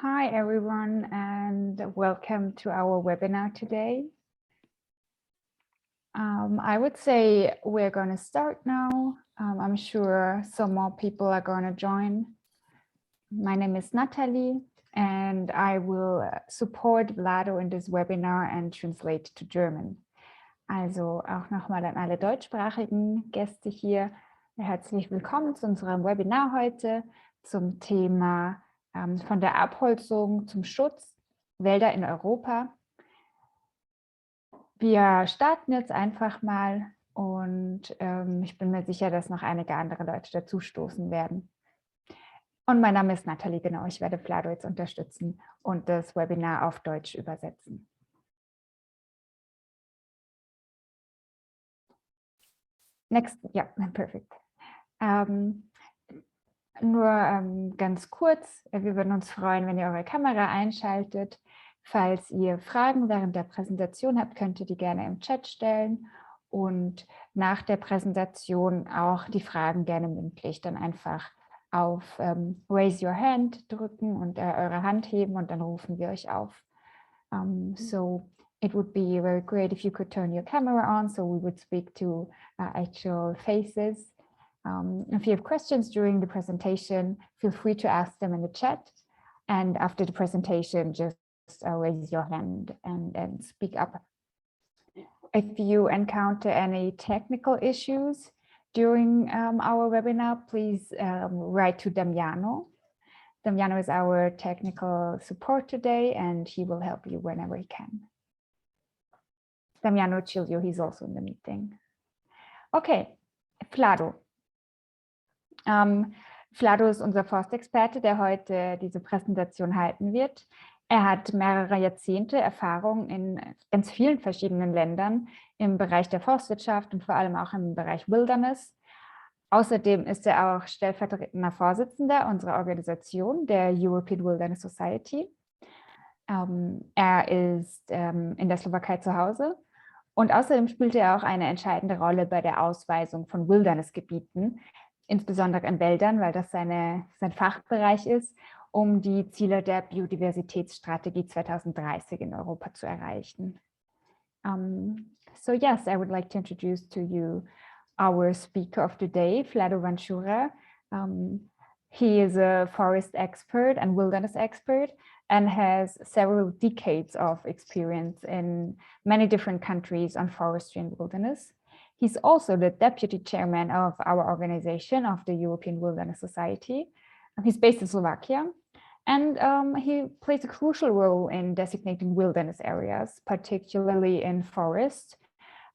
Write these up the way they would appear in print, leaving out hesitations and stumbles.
Hi everyone, and welcome to our webinar today. I would say we're going to start now. I'm sure some more people are going to join. My name is Natalie, and I will support Vlado in this webinar and translate to German. Also auch nochmal an alle deutschsprachigen Gäste hier. Herzlich willkommen zu unserem Webinar heute zum Thema von der Abholzung zum Schutz, Wälder in Europa. Wir starten jetzt einfach mal und ich bin mir sicher, dass noch einige andere Leute dazu stoßen werden. Und mein Name ist Natalie, genau, ich werde Vlado jetzt unterstützen und das Webinar auf Deutsch übersetzen. Next, ja, perfekt. Nur ganz kurz, wir würden uns freuen, wenn ihr eure Kamera einschaltet. Falls ihr Fragen während der Präsentation habt, könnt ihr die gerne im Chat stellen und nach der Präsentation auch die Fragen gerne mündlich dann einfach auf Raise Your Hand drücken und eure Hand heben und dann rufen wir euch auf. So it would be very great if you could turn your camera on so we would speak to actual faces. If you have questions during the presentation, feel free to ask them in the chat. And after the presentation, just raise your hand and speak up. If you encounter any technical issues during our webinar, please write to Damiano. Damiano is our technical support today, and he will help you whenever he can. Damiano Ciglio, he's also in the meeting. Okay, Vlado. Vlado ist unser Forstexperte, der heute diese Präsentation halten wird. Er hat mehrere Jahrzehnte Erfahrung in ganz vielen verschiedenen Ländern im Bereich der Forstwirtschaft und vor allem auch im Bereich Wilderness. Außerdem ist er auch stellvertretender Vorsitzender unserer Organisation, der European Wilderness Society. Er ist in der Slowakei zu Hause und außerdem spielt er auch eine entscheidende Rolle bei der Ausweisung von Wildernessgebieten, insbesondere in Wäldern, weil das sein Fachbereich ist, um die Ziele der Biodiversitätsstrategie 2030 in Europa zu erreichen. So yes, I would like to introduce to you our speaker of today, Vlado Vancura. He is a forest expert and wilderness expert and has several decades of experience in many different countries on forestry and wilderness. He's also the deputy chairman of our organization of the European Wilderness Society. He's based in Slovakia, and he plays a crucial role in designating wilderness areas, particularly in forests,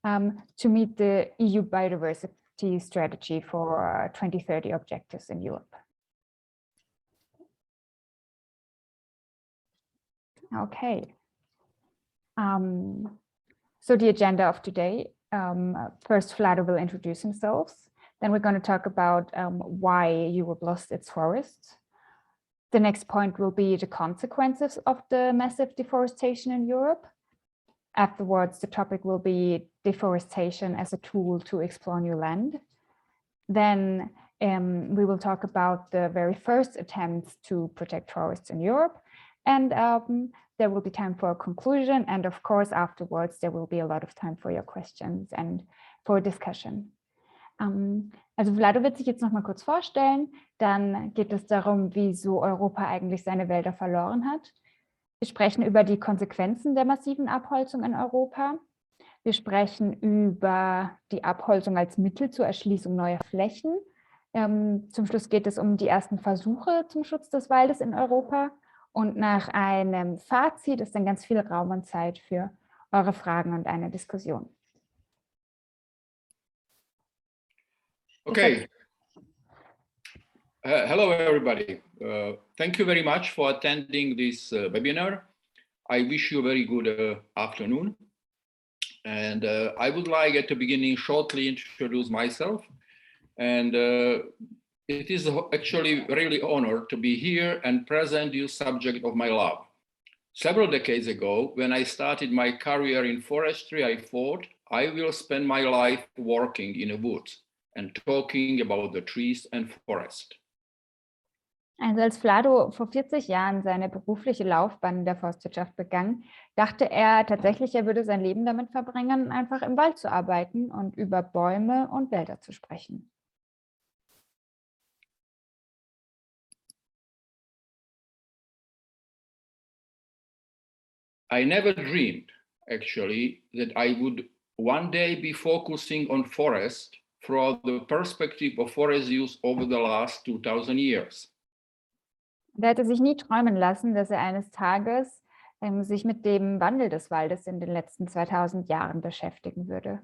to meet the EU biodiversity strategy for 2030 objectives in Europe. Okay. So the agenda of today. First, Vlado will introduce himself. Then we're going to talk about why Europe lost its forests. The next point will be the consequences of the massive deforestation in Europe. Afterwards, the topic will be deforestation as a tool to explore new land. Then we will talk about the very first attempts to protect forests in Europe. And there will be time for a conclusion. And of course, afterwards, there will be a lot of time for your questions and for discussion. Also Vlado wird sich jetzt noch mal kurz vorstellen. Dann geht es darum, wieso Europa eigentlich seine Wälder verloren hat. Wir sprechen über die Konsequenzen der massiven Abholzung in Europa. Wir sprechen über die Abholzung als Mittel zur Erschließung neuer Flächen. Zum Schluss geht es um die ersten Versuche zum Schutz des Waldes in Europa. Und nach einem Fazit ist dann ganz viel Raum und Zeit für eure Fragen und eine Diskussion. Okay. Hello, everybody. Thank you very much for attending this webinar. I wish you a very good afternoon. And I would like at the beginning shortly introduce myself. And it is actually really an honor to be here and present you subject of my love. Several decades ago, when I started my career in forestry, I thought I will spend my life working in a wood and talking about the trees and forest. Also als Vlado vor 40 Jahren seine berufliche Laufbahn in der Forstwirtschaft begann, dachte er tatsächlich, er würde sein Leben damit verbringen, einfach im Wald zu arbeiten und über Bäume und Wälder zu sprechen. I never dreamed, actually, that I would one day be focusing on forest from the perspective of forest use over the last 2000 years. Er hätte sich nie träumen lassen, dass er eines Tages sich mit dem Wandel des Waldes in den letzten 2000 Jahren beschäftigen würde.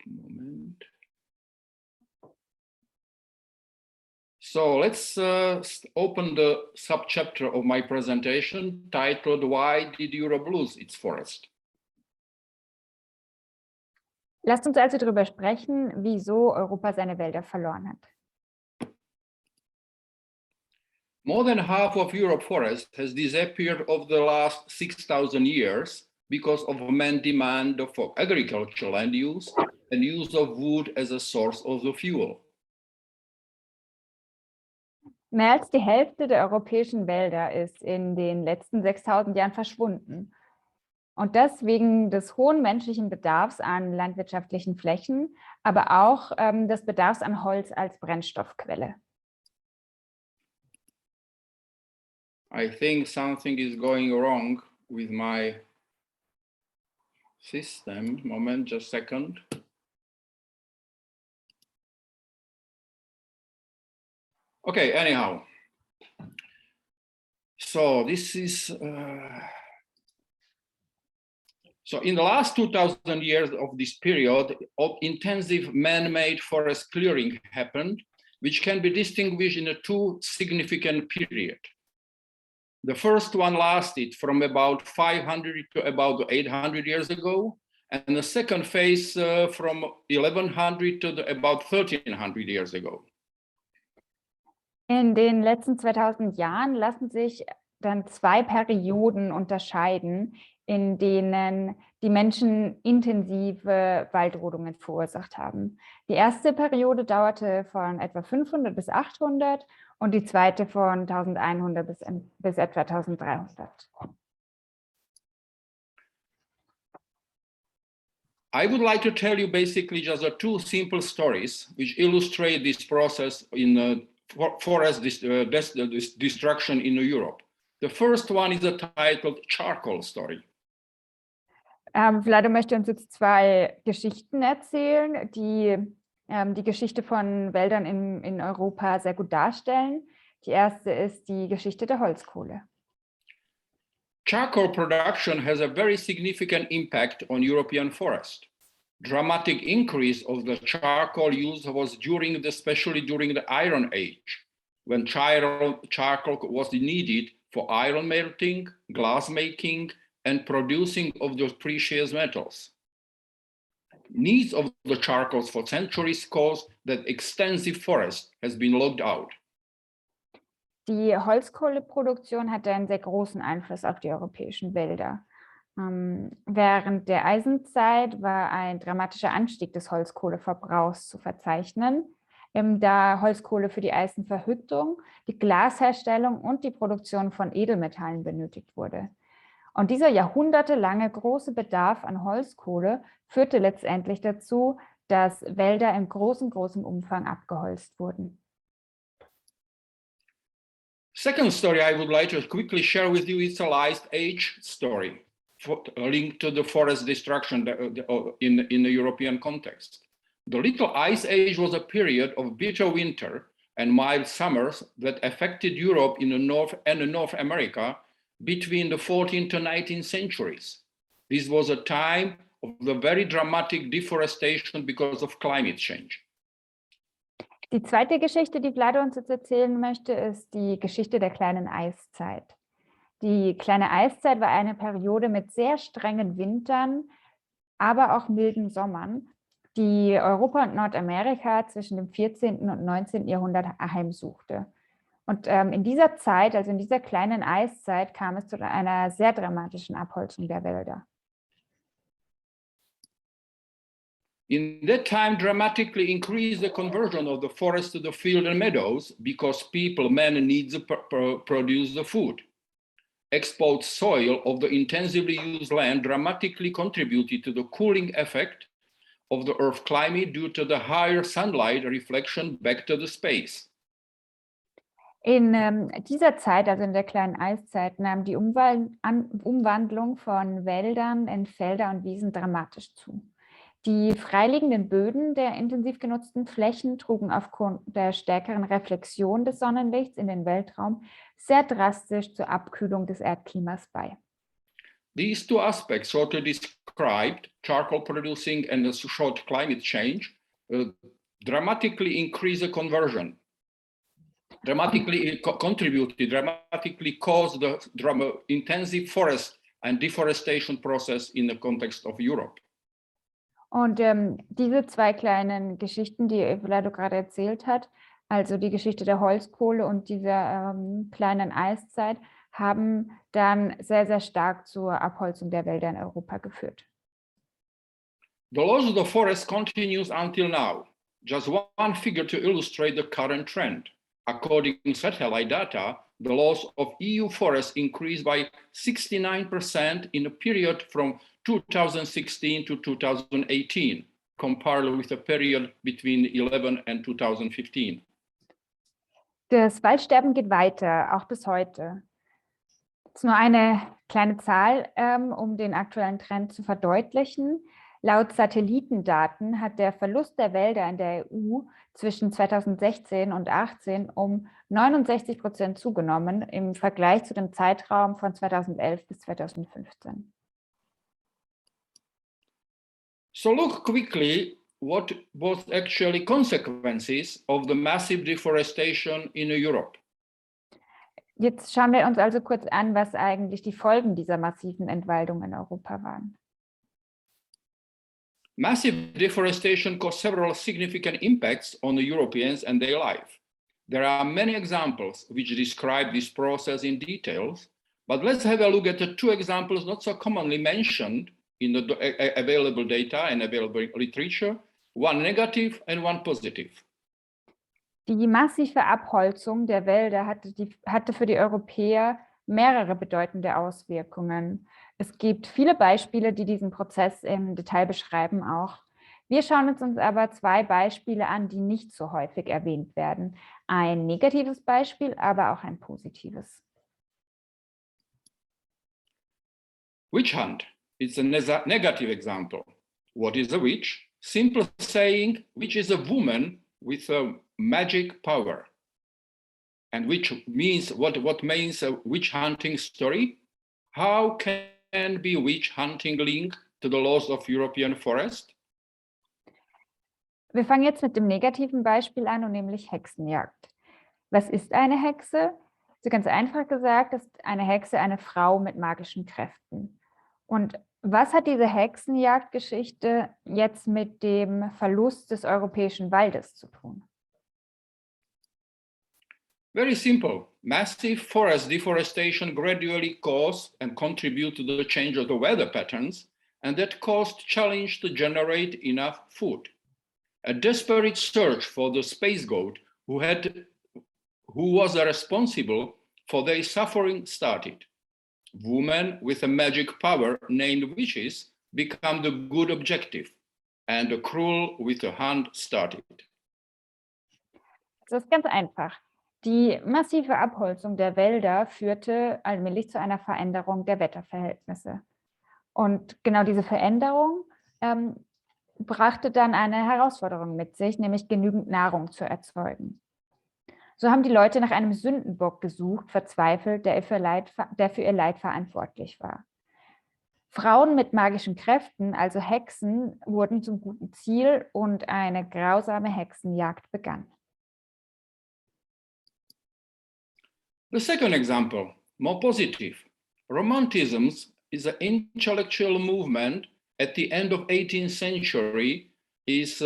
Moment. So let's open the subchapter of my presentation titled Why Did Europe Lose its Forest? Lasst uns also darüber sprechen, wieso Europa seine Wälder verloren hat. More than half of Europe's forest has disappeared over the last 6,000 years because of man's demand for agricultural land use and use of wood as a source of the fuel. Mehr als die Hälfte der europäischen Wälder ist in den letzten 6000 Jahren verschwunden. Und das wegen des hohen menschlichen Bedarfs an landwirtschaftlichen Flächen, aber auch des Bedarfs an Holz als Brennstoffquelle. I think something is going wrong with my system. Moment, just a second. Okay, anyhow. So this is... So in the last 2000 years of this period, of intensive man-made forest clearing happened, which can be distinguished in a two significant periods. The first one lasted from about 500 to about 800 years ago, and the second phase from 1100 to about 1300 years ago. In den letzten 2000 Jahren lassen sich dann zwei Perioden unterscheiden, in denen die Menschen intensive Waldrodungen verursacht haben. Die erste Periode dauerte von etwa 500 bis 800 und die zweite von 1100 bis etwa 1300. I would like to tell you basically just two simple stories which illustrate this process in forest destruction in Europe. The first one is a titled Charcoal Story. Vlado möchte uns jetzt zwei Geschichten erzählen, die die Geschichte von Wäldern in Europa sehr gut darstellen. Die erste ist die Geschichte der Holzkohle. Charcoal production has a very significant impact on European forest. Dramatic increase of the charcoal use was especially during the Iron Age, when charcoal was needed for iron melting, glass making, and producing of the precious metals. Needs of the charcoals for centuries caused that extensive forest has been logged out. Die Holzkohleproduktion hatte einen sehr großen Einfluss auf die europäischen Wälder. Während der Eisenzeit war ein dramatischer Anstieg des Holzkohleverbrauchs zu verzeichnen, da Holzkohle für die Eisenverhüttung, die Glasherstellung und die Produktion von Edelmetallen benötigt wurde. Und dieser jahrhundertelange große Bedarf an Holzkohle führte letztendlich dazu, dass Wälder in großem Umfang abgeholzt wurden. Second story I would like to quickly share with you is a Ice Age story linked to the forest destruction in the European context. The Little Ice Age was a period of bitter winter and mild summers that affected Europe in the North and North America between the 14th to 19th centuries. This was a time of the very dramatic deforestation because of climate change. Die zweite Geschichte, die Vlado uns jetzt erzählen möchte, ist die Geschichte der kleinen Eiszeit. Die kleine Eiszeit war eine Periode mit sehr strengen Wintern, aber auch milden Sommern, die Europa und Nordamerika zwischen dem 14. und 19. Jahrhundert heimsuchte. Und in dieser Zeit, also in dieser kleinen Eiszeit, kam es zu einer sehr dramatischen Abholzung der Wälder. in that time dramatically increased the conversion of the forest to the field and meadows because people, man needs to produce the food. Exposed soil of the intensively used land dramatically contributed to the cooling effect of the Earth climate due to the higher sunlight reflection back to the space. In dieser Zeit, also in der kleinen Eiszeit, nahm die Umwandlung von Wäldern in Felder und Wiesen dramatisch zu. Die freiliegenden Böden der intensiv genutzten Flächen trugen aufgrund der stärkeren Reflexion des Sonnenlichts in den Weltraum sehr drastisch zur Abkühlung des Erdklimas bei. These two aspects shortly described, charcoal producing and the short climate change, dramatically increase the conversion, dramatically contributed, dramatically caused the intensive forest and deforestation process in the context of Europe. Und diese zwei kleinen Geschichten, die Vlado gerade erzählt hat, also die Geschichte der Holzkohle und dieser kleinen Eiszeit, haben dann sehr, sehr stark zur Abholzung der Wälder in Europa geführt. The loss of the forest continues until now. Just one figure to illustrate the current trend. According to satellite data, the loss of EU forests increased by 69% in a period from 2016 to 2018, compared with the period between 2011 and 2015. Das Waldsterben geht weiter, auch bis heute. Das ist nur eine kleine Zahl, um den aktuellen Trend zu verdeutlichen. Laut Satellitendaten hat der Verlust der Wälder in der EU zwischen 2016 und 2018 um 69% zugenommen im Vergleich zu dem Zeitraum von 2011 bis 2015. So look quickly what was actually consequences of the massive deforestation in Europe. Jetzt schauen wir uns also kurz an, was eigentlich die Folgen dieser massiven Entwaldung in Europa waren. Massive deforestation caused several significant impacts on the Europeans and their life. There are many examples which describe this process in details, but let's have a look at the two examples not so commonly mentioned in the available data and available literature, one negative and one positive. Die massive Abholzung der Wälder hatte für die Europäer mehrere bedeutende Auswirkungen. Es gibt viele Beispiele, die diesen Prozess im Detail beschreiben auch. Wir schauen uns aber zwei Beispiele an, die nicht so häufig erwähnt werden. Ein negatives Beispiel, aber auch ein positives. Witch hunt is a negative example. What is a witch? Simple saying, witch is a woman with a magic power. And which means, what means a witch hunting story? How can be witch hunting linked to the loss of European forest? Wir fangen jetzt mit dem negativen Beispiel an, und nämlich Hexenjagd. Was ist eine Hexe? So ganz einfach gesagt, ist eine Hexe eine Frau mit magischen Kräften. Und was hat diese Hexenjagdgeschichte jetzt mit dem Verlust des europäischen Waldes zu tun? Very simple. Massive forest deforestation gradually caused and contribute to the change of the weather patterns, and that caused challenge to generate enough food. A desperate search for the space goat who was responsible for their suffering started. Women with a magic power named witches become the good objective, and the cruel with the hunt started. Das ist ganz einfach. Die massive Abholzung der Wälder führte allmählich zu einer Veränderung der Wetterverhältnisse. Und genau diese Veränderung brachte dann eine Herausforderung mit sich, nämlich genügend Nahrung zu erzeugen. So haben die Leute nach einem Sündenbock gesucht, verzweifelt, der für ihr Leid verantwortlich war. Frauen mit magischen Kräften, also Hexen, wurden zum guten Ziel und eine grausame Hexenjagd begann. The second example, more positive. Romanticism is an intellectual movement at the end of 18th century, is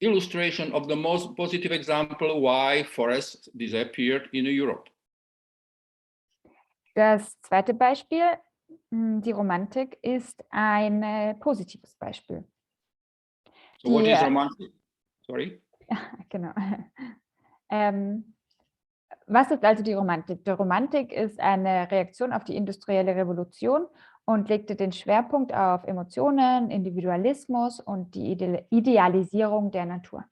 illustration of the most positive example why forests disappeared in Europe. Das zweite Beispiel, die Romantik, ist ein positives Beispiel. So what is romantic? Sorry? Genau. Was ist also die Romantik? Die Romantik ist eine Reaktion auf die industrielle Revolution und legte den Schwerpunkt auf Emotionen, Individualismus und die Idealisierung der Natur.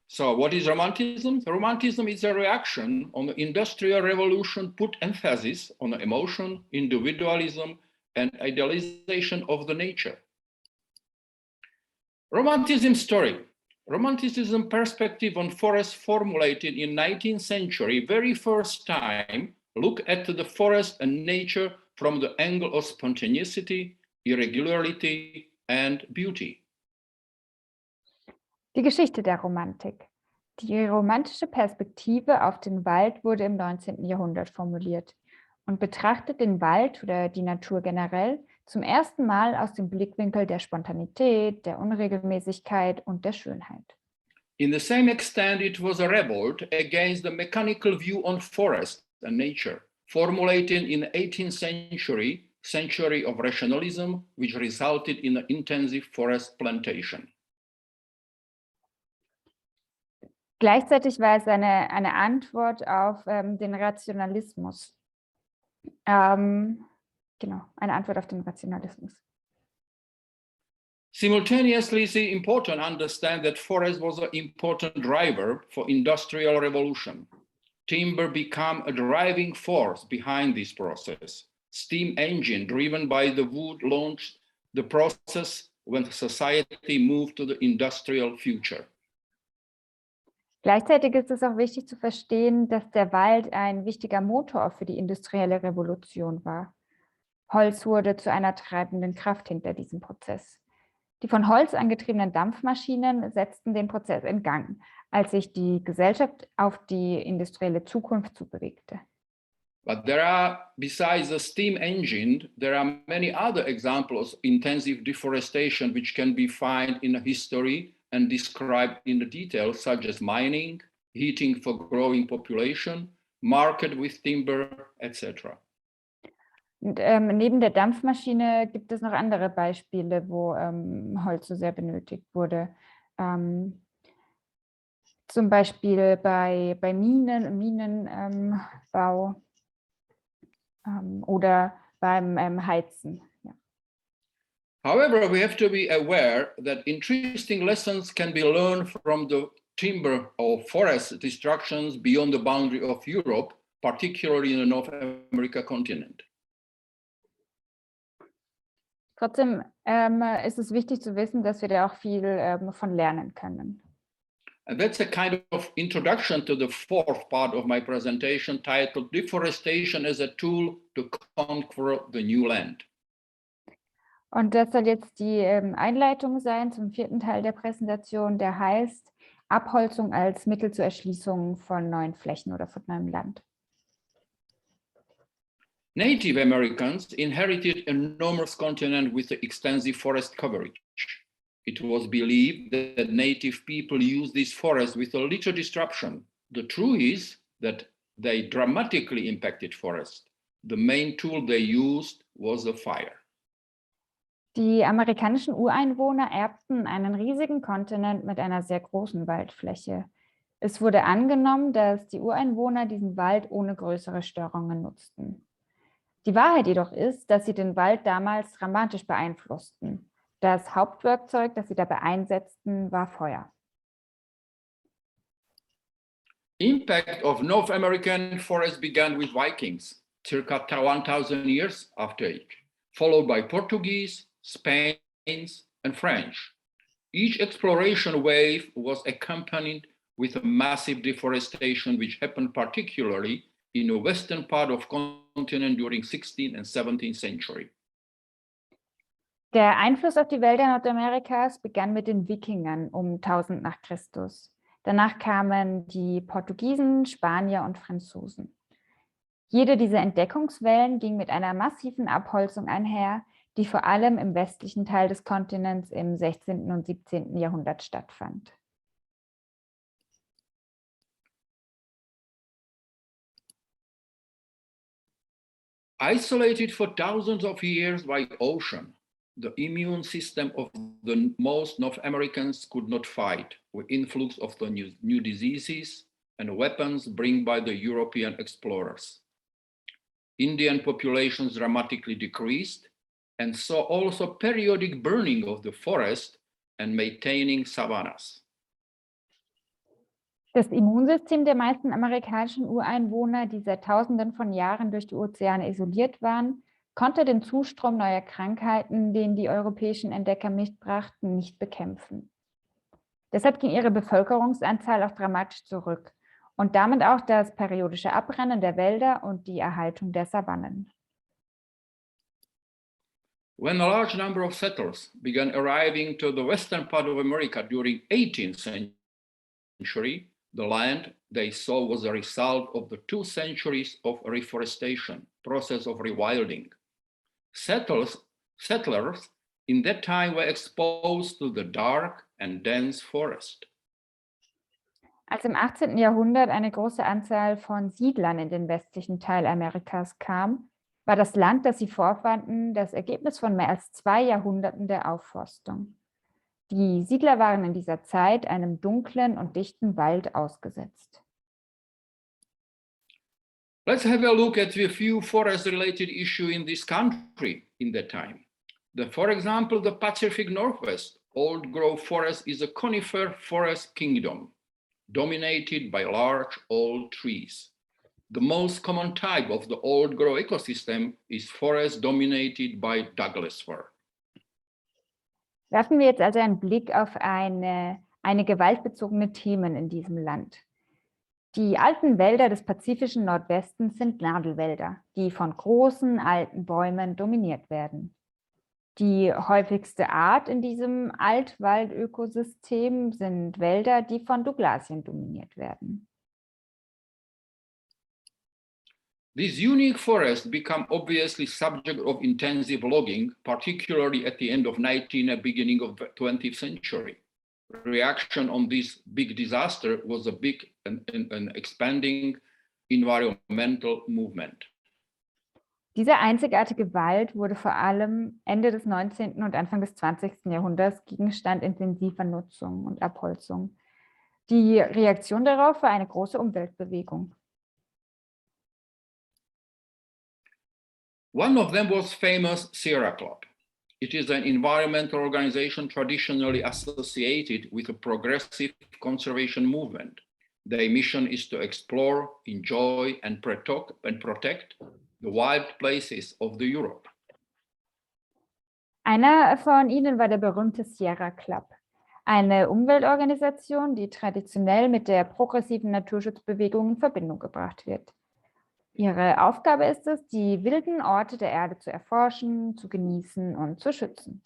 So what is romanticism? Romanticism is a reaction on the industrial revolution, put emphasis on emotion, individualism, and idealization of the nature. Romanticism story. Romanticism perspective on forest formulated in 19th century, very first time, look at the forest and nature from the angle of spontaneity, irregularity, and beauty. Die Geschichte der Romantik. Die romantische Perspektive auf den Wald wurde im 19. Jahrhundert formuliert und betrachtet den Wald oder die Natur generell zum ersten Mal aus dem Blickwinkel der Spontanität, der Unregelmäßigkeit und der Schönheit. In the same extent, it was a revolt against the mechanical view on forest and nature, formulated in the 18th century of rationalism, which resulted in an intensive forest plantation. Gleichzeitig war es eine Antwort auf den Rationalismus. Genau, eine Antwort auf den Rationalismus. Simultaneously, it's important to understand that forest was an important driver for industrial revolution. Timber became a driving force behind this process. Steam engine driven by the wood launched the process when society moved to the industrial future. Gleichzeitig ist es auch wichtig zu verstehen, dass der Wald ein wichtiger Motor für die industrielle Revolution war. Holz wurde zu einer treibenden Kraft hinter diesem Prozess. Die von Holz angetriebenen Dampfmaschinen setzten den Prozess in Gang, als sich die Gesellschaft auf die industrielle Zukunft zubewegte. But there are, besides the steam engine, there are many other examples of intensive deforestation which can be found in history and described in the details, such as mining, heating for growing population, market with timber, etc. Und, neben der Dampfmaschine gibt es noch andere Beispiele, wo Holz so sehr benötigt wurde. Zum Beispiel bei Minenbau oder beim Heizen. Ja. However, we have to be aware that interesting lessons can be learned from the timber or forest destructions beyond the boundary of Europe, particularly in the North America continent. Trotzdem ist es wichtig zu wissen, dass wir da auch viel von lernen können. And that's a kind of introduction to the fourth part of my presentation titled Deforestation as a Tool to Conquer the New Land. Und das soll jetzt die Einleitung sein zum vierten Teil der Präsentation, der heißt Abholzung als Mittel zur Erschließung von neuen Flächen oder von neuem Land. Native Americans inherited an enormous continent with extensive forest coverage. It was believed that native people used this forest with a little disruption. The truth is that they dramatically impacted forest. The main tool they used was the fire. Die amerikanischen Ureinwohner erbten einen riesigen Kontinent mit einer sehr großen Waldfläche. Es wurde angenommen, dass die Ureinwohner diesen Wald ohne größere Störungen nutzten. Die Wahrheit jedoch ist, dass sie den Wald damals dramatisch beeinflussten. Das Hauptwerkzeug, das sie dabei einsetzten, war Feuer. Impact of North American forest began with Vikings, circa 1000 years after age, followed by Portuguese, Spanish, and French. Each exploration wave was accompanied with a massive deforestation, which happened particularly in the western part of continent during 16th and 17th century. Der Einfluss auf die Wälder Nordamerikas begann mit den Wikingern um 1000 nach Christus. Danach kamen die Portugiesen, Spanier und Franzosen. Jede dieser Entdeckungswellen ging mit einer massiven Abholzung einher, die vor allem im westlichen Teil des Kontinents im 16. und 17. Jahrhundert stattfand. Isolated for thousands of years by ocean, the immune system of the most North Americans could not fight with influx of the new diseases and weapons brought by the European explorers. Indian populations dramatically decreased, and so also periodic burning of the forest and maintaining savannas. Das Immunsystem der meisten amerikanischen Ureinwohner, die seit Tausenden von Jahren durch die Ozeane isoliert waren, konnte den Zustrom neuer Krankheiten, den die europäischen Entdecker mitbrachten, nicht bekämpfen. Deshalb ging ihre Bevölkerungsanzahl auch dramatisch zurück und damit auch das periodische Abbrennen der Wälder und die Erhaltung der Savannen. When a large number of settlers began arriving to the western part of America during 18th century, the land they saw was a result of the 2 centuries of reforestation, process of rewilding. Settlers in that time were exposed to the dark and dense forest. Als im 18. Jahrhundert eine große Anzahl von Siedlern in den westlichen Teil Amerikas kam, war das Land, das sie vorfanden, das Ergebnis von mehr als 2 Jahrhunderten der Aufforstung. Die Siedler waren in dieser Zeit einem dunklen und dichten Wald ausgesetzt. Let's have a look at a few forest-related issues in this country in that time. For example, the Pacific Northwest old-growth forest is a conifer forest kingdom, dominated by large old trees. The most common type of the old-growth ecosystem is forest dominated by Douglas fir. Werfen wir jetzt also einen Blick auf einige waldbezogene Themen in diesem Land. Die alten Wälder des pazifischen Nordwestens sind Nadelwälder, die von großen, alten Bäumen dominiert werden. Die häufigste Art in diesem Altwaldökosystem sind Wälder, die von Douglasien dominiert werden. These unique forests become obviously subject of intensive logging, particularly at the end of 19th and beginning of 20th century. Reaction on this big disaster was a big and expanding environmental movement. Dieser einzigartige Wald wurde vor allem Ende des 19. und Anfang des 20. Jahrhunderts Gegenstand intensiver Nutzung und Abholzung. Die Reaktion darauf war eine große Umweltbewegung. One of them was famous Sierra Club. It is an environmental organization traditionally associated with a progressive conservation movement. Their mission is to explore, enjoy, and protect the wild places of the Europe. Einer von ihnen war der berühmte Sierra Club, eine Umweltorganisation, die traditionell mit der progressiven Naturschutzbewegung in Verbindung gebracht wird. Ihre Aufgabe ist es, die wilden Orte der Erde zu erforschen, zu genießen und zu schützen.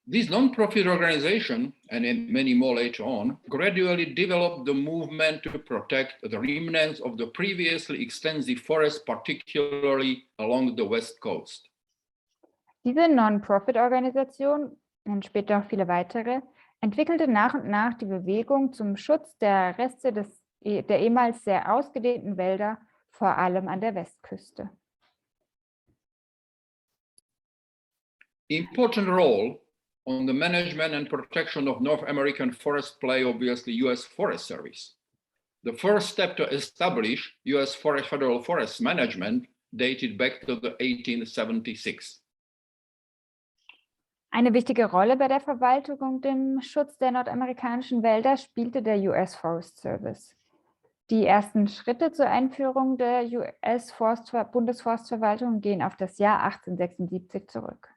This non-profit organization, and many more later on, gradually developed the movement to protect the remnants of the previously extensive forests, particularly along the west coast. Diese Non-Profit-Organisation und später auch viele weitere entwickelte nach und nach die Bewegung zum Schutz der Reste der ehemals sehr ausgedehnten Wälder, vor allem an der Westküste. Important role on the management and protection of North American forests play obviously U.S. Forest Service. The first step to establish U.S. federal forest management dated back to the 1876. Eine wichtige Rolle bei der Verwaltung und dem Schutz der nordamerikanischen Wälder spielte der US Forest Service. Die ersten Schritte zur Einführung der US-Bundesforstverwaltung gehen auf das Jahr 1876 zurück.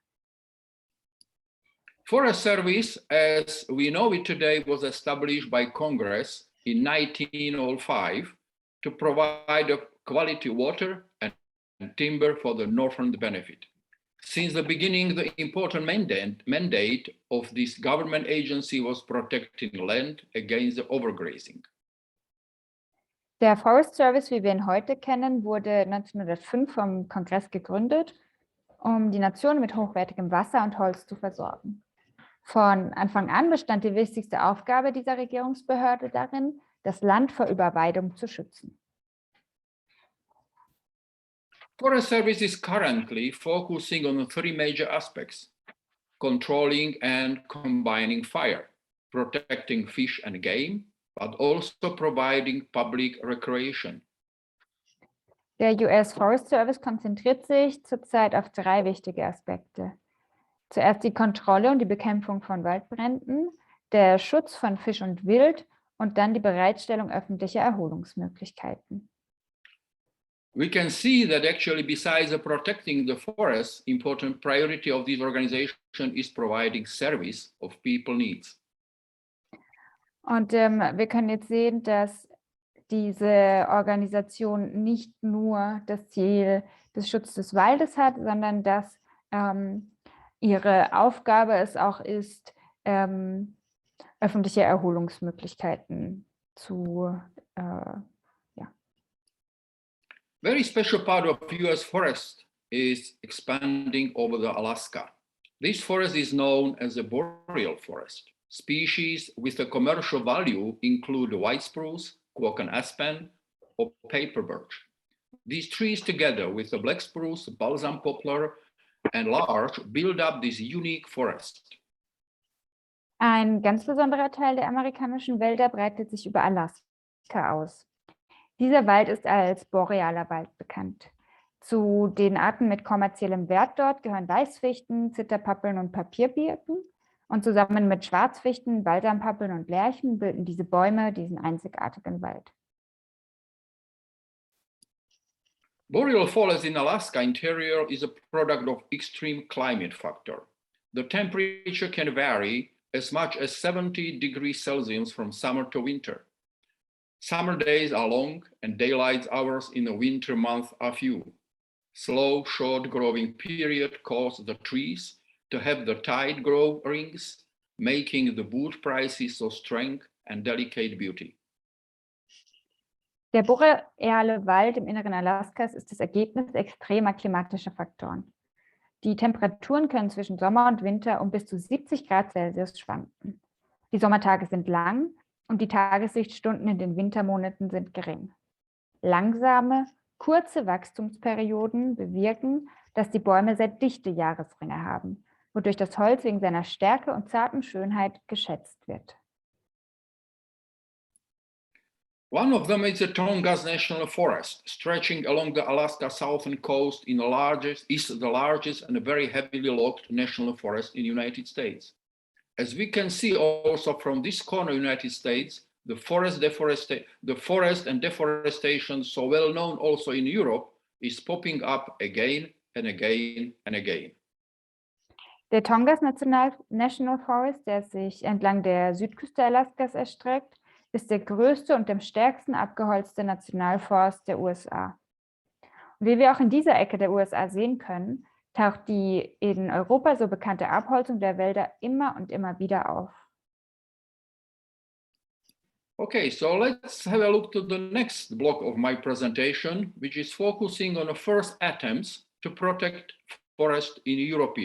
Forest Service, as we know it today, was established by Congress in 1905 to provide quality water and timber for the northern benefit. Since the beginning, the important mandate of this government agency was protecting land against the overgrazing. Der Forest Service, wie wir ihn heute kennen, wurde 1905 vom Kongress gegründet, um die Nation mit hochwertigem Wasser und Holz zu versorgen. Von Anfang an bestand die wichtigste Aufgabe dieser Regierungsbehörde darin, das Land vor Überweidung zu schützen. Forest Service is currently focusing on three major aspects: controlling and combining fire, protecting fish and game, but also providing public recreation. Der US Forest Service konzentriert sich zurzeit auf drei wichtige Aspekte. Zuerst die Kontrolle und die Bekämpfung von Waldbränden, der Schutz von Fisch und Wild und dann die Bereitstellung öffentlicher Erholungsmöglichkeiten. We can see that actually besides protecting the forest, important priority of this organization is providing service of people needs. Und wir können jetzt sehen, dass diese Organisation nicht nur das Ziel des Schutzes des Waldes hat, sondern dass ihre Aufgabe es auch ist, öffentliche Erholungsmöglichkeiten zu Very special part of US forest is expanding over the Alaska. This forest is known as a boreal forest. Species with a commercial value include white spruce, quoken aspen, or paper birch. These trees together with the black spruce, balsam poplar, and larch build up this unique forest. Ein ganz besonderer Teil der amerikanischen Wälder breitet sich über Alaska aus. Dieser Wald ist als borealer Wald bekannt. Zu den Arten mit kommerziellem Wert dort gehören Weißfichten, Zitterpappeln und Papierbirken. Und zusammen mit Schwarzfichten, Balsampappeln und Lärchen bilden diese Bäume diesen einzigartigen Wald. Boreal forest in Alaska interior is a product of extreme climate factor. The temperature can vary as much as 70 degrees Celsius from summer to winter. Summer days are long and daylight hours in the winter month are few. Slow, short growing period cause the trees to have the tight grow rings, making the wood prices so strength and delicate beauty. Der boreale Wald im Inneren Alaskas ist das Ergebnis extremer klimatischer Faktoren. Die Temperaturen können zwischen Sommer und Winter um bis zu 70 Grad Celsius schwanken. Die Sommertage sind lang und die Tageslichtstunden in den Wintermonaten sind gering. Langsame, kurze Wachstumsperioden bewirken, dass die Bäume sehr dichte Jahresringe haben, wodurch das Holz wegen seiner Stärke und zarten Schönheit geschätzt wird. One of them is the Tongass National Forest, stretching along the Alaska southern coast is the largest and very heavily logged national forest in the United States. As we can see also from this corner United States, the forest and deforestation, so well known also in Europe, is popping up again and again and again. Der Tongass National Forest, der sich entlang der Südküste Alaskas erstreckt, ist der größte und am stärksten abgeholzte Nationalforst der USA. Und wie wir auch in dieser Ecke der USA sehen können, taucht die in Europa so bekannte Abholzung der Wälder immer und immer wieder auf. Okay, so let's have a look to the next block of my presentation, which is focusing on the first attempts to protect forest in Europe.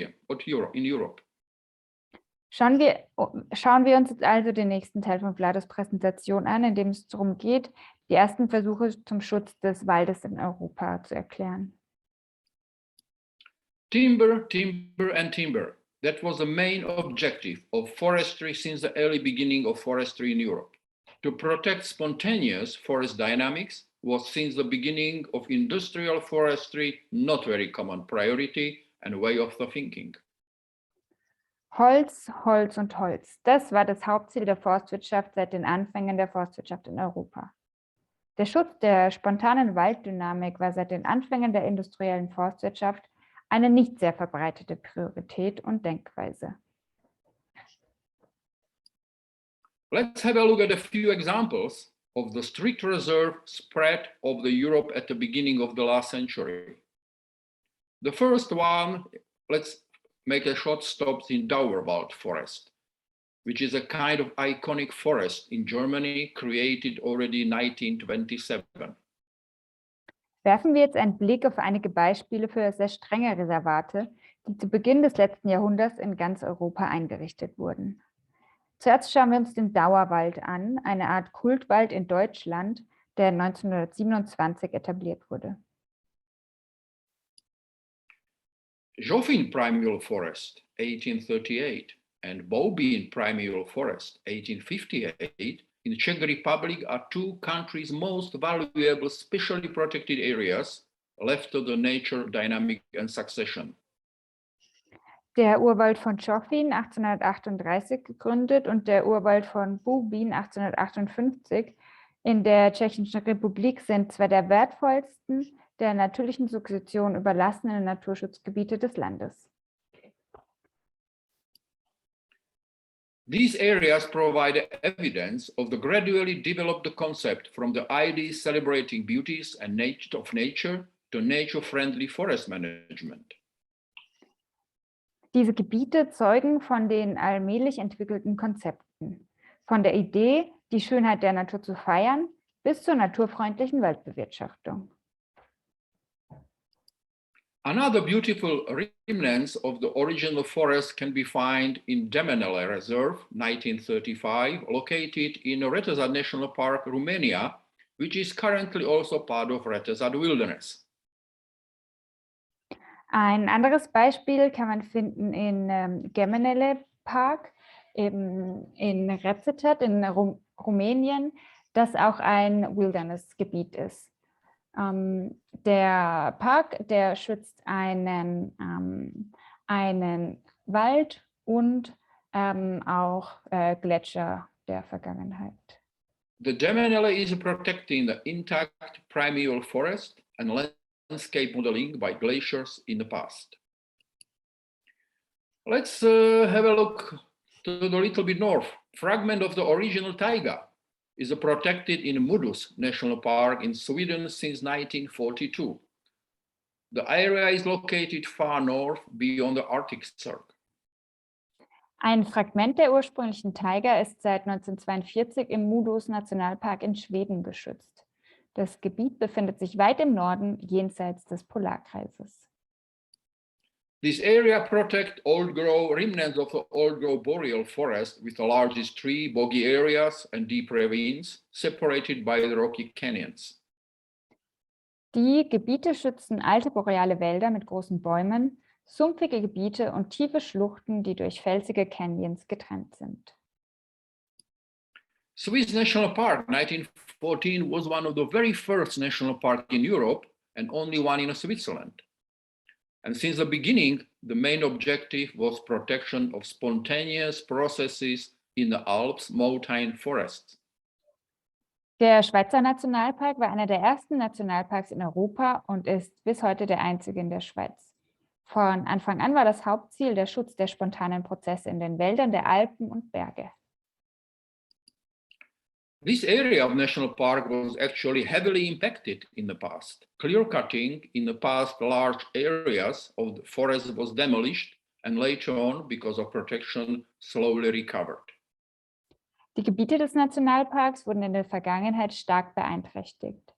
Schauen wir uns jetzt also den nächsten Teil von Vlados Präsentation an, in dem es darum geht, die ersten Versuche zum Schutz des Waldes in Europa zu erklären. Timber, timber and timber. That was the main objective of forestry since the early beginning of forestry in Europe. To protect spontaneous forest dynamics was since the beginning of industrial forestry not very common priority and way of the thinking. Holz, Holz und Holz. Das war das Hauptziel der Forstwirtschaft seit den Anfängen der Forstwirtschaft in Europa. Der Schutz der spontanen Walddynamik war seit den Anfängen der industriellen Forstwirtschaft eine nicht sehr verbreitete Priorität und Denkweise. Let's have a look at a few examples of the strict reserve spread of the Europe at the beginning of the last century. The first one, let's make a short stop in Dauerwald forest, which is a kind of iconic forest in Germany created already in 1927. Werfen wir jetzt einen Blick auf einige Beispiele für sehr strenge Reservate, die zu Beginn des letzten Jahrhunderts in ganz Europa eingerichtet wurden. Zuerst schauen wir uns den Dauerwald an, eine Art Kultwald in Deutschland, der 1927 etabliert wurde. Jofin Primeval Forest, 1838, and Bobin Primeval Forest, 1858, in the Czech Republic are two countries' most valuable specially protected areas left to the nature dynamic and succession. Der Urwald von Chofin 1838 gegründet und der Urwald von Bubin 1858 in der Tschechischen Republik sind zwei der wertvollsten, der natürlichen Sukzession überlassenen Naturschutzgebiete des Landes. These areas provide evidence of the gradually developed concept from the idea celebrating beauties and nature of nature to nature-friendly forest management. Diese Gebiete zeugen von den allmählich entwickelten Konzepten, von der Idee, die Schönheit der Natur zu feiern, bis zur naturfreundlichen Waldbewirtschaftung. Another beautiful remnants of the original forest can be found in Demenele Reserve, 1935, located in Retezat National Park, Romania, which is currently also part of Retezat Wilderness. Ein anderes Beispiel kann man finden in Gemenele Park in Retezat in Rumänien, das auch ein Wilderness-Gebiet ist. Der Park, der schützt einen Wald und auch Gletscher der Vergangenheit. The Demenele is protecting the intact primeval forest and landscape modeling by glaciers in the past. Let's have a look to the little bit north. Fragment of the original taiga is protected in Mudus National Park in Sweden since 1942. The area is located far north beyond the Arctic Circle. Ein Fragment der ursprünglichen Taiga ist seit 1942 im Mudus Nationalpark in Schweden geschützt. Das Gebiet befindet sich weit im Norden, jenseits des Polarkreises. This area protects old-growth remnants of the old-growth boreal forest with the largest tree, boggy areas and deep ravines separated by the rocky canyons. Die Gebiete schützen alte boreale Wälder mit großen Bäumen, sumpfige Gebiete und tiefe Schluchten, die durch felsige Canyons getrennt sind. Swiss National Park 1914 was one of the very first national parks in Europe and only one in Switzerland. And since the beginning, the main objective was protection of spontaneous processes in the Alps mountain forests. Der Schweizer Nationalpark war einer der ersten Nationalparks in Europa und ist bis heute der einzige in der Schweiz. Von Anfang an war das Hauptziel der Schutz der spontanen Prozesse in den Wäldern der Alpen und Berge. This area of national park was actually heavily impacted in the past. Clear-cutting in the past large areas of the forest was demolished and later on, because of protection, slowly recovered. Die Gebiete des Nationalparks wurden in der Vergangenheit stark beeinträchtigt.